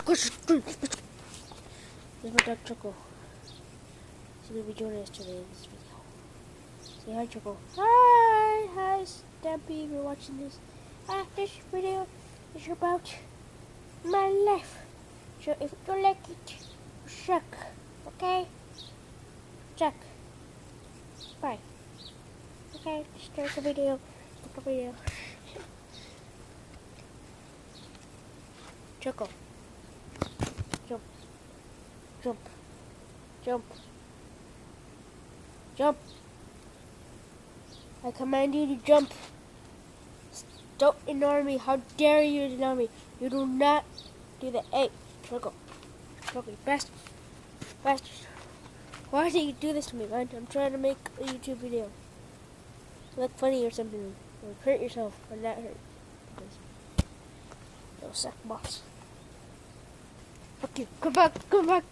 This is my dog Choco. She's gonna be joining us today in this video. Say hi, Choco. Hi, Stampy. If you're watching this, this video is about my life. So if you don't like it, suck. Okay? Suck. Bye. Okay, start the video. Choco. Jump. Jump. Jump. Jump. I command you to jump. Don't ignore me. How dare you ignore me? You do not do that. Hey, Choco. Choco, you bastard. Bastard. Why do you do this to me, man? I'm trying to make a YouTube video. Look funny or something. Or hurt yourself, but not hurt. You'll suck boss. Fuck you. Come back. Come back.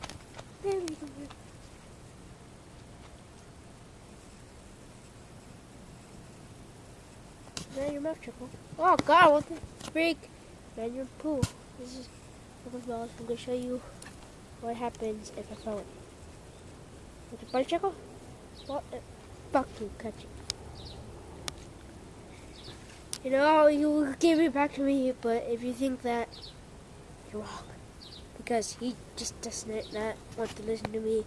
There we go. Man, your mouth, Choco. Oh God, what the freak? Man, you're a poo. This is Choco's balls. I'm gonna show you what happens if I throw it. With the bunny, Choco? What? Fuck you, catch it. You know, you give it back to me, but if you think that, you're wrong. Because he just does not want to listen to me.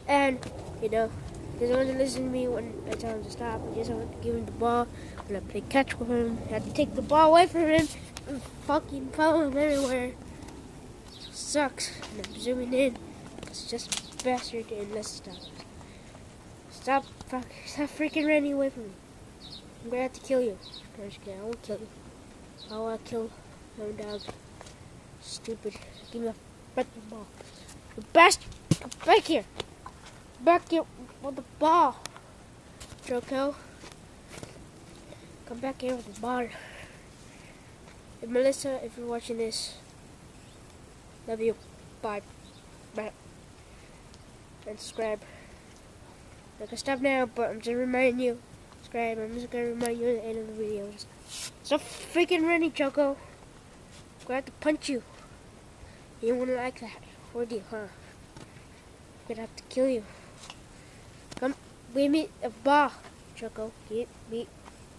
And, you know, he doesn't want to listen to me when I tell him to stop. I just want to give him the ball. When I play catch with him, I had to take the ball away from him and fucking follow him everywhere. So it sucks. And I'm zooming in. It's just a bastard and let's stop. Stop freaking running away from me. I'm gonna have to kill you. I'm just kidding. I won't kill you. I want to kill my dog. Stupid. Give me a fucking ball. You bastard! Come back here! Back here with the ball. Choco. Come back here with the ball. Hey, Melissa, if you're watching this, love you. Bye. Bye. And subscribe. I can stop now, but I'm just reminding you. Subscribe. I'm just gonna remind you at the end of the video. Stop freaking running, Choco. I'm gonna have to punch you. You don't wanna like that, would you, huh? I'm gonna have to kill you. Come, give me a ball, Choco. Give me a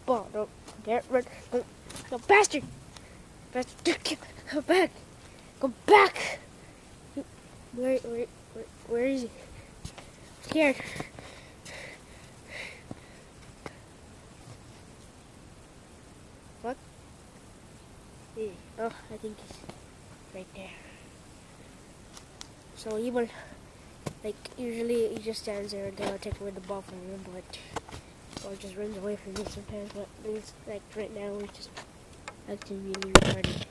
ball. Don't dare run. Go, bastard! Bastard! Come back! Go back! Where is he? I'm scared. What? Oh, I think he's right there. So he will, like, usually he just stands there and they'll take away the ball from him, but, or just runs away from me sometimes, but it's like right now we're just acting really retarded.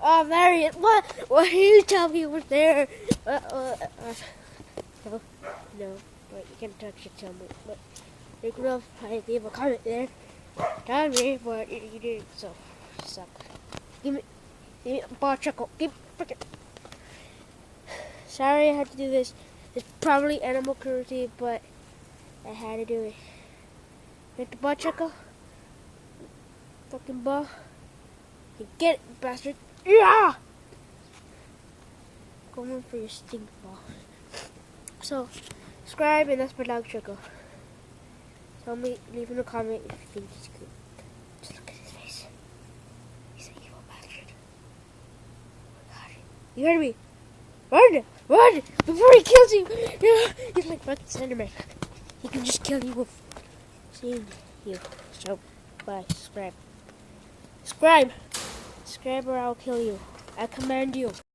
Oh, there he is. What? Why did you tell me he was there? No, but you can't touch it, tell me. But you could have leave a comment there. Tell me, but you didn't, so suck. Give me a ball, Choco. Give me frickin'. Sorry I had to do this. It's probably animal cruelty, but I had to do it. Get the ball, Choco. Fucking ball. You get it, bastard. Yeah! Going for your stink ball. So, subscribe, and that's my dog, Choco. Tell me, leave in a comment if you think he's good. Just look at his face. He's an evil bastard. Oh my God. You heard me? Run! Run! Before he kills you! He's like fucking Slenderman. He can just kill you with seeing you. So, bye. Subscribe. Subscribe! Subscribe or I'll kill you. I command you.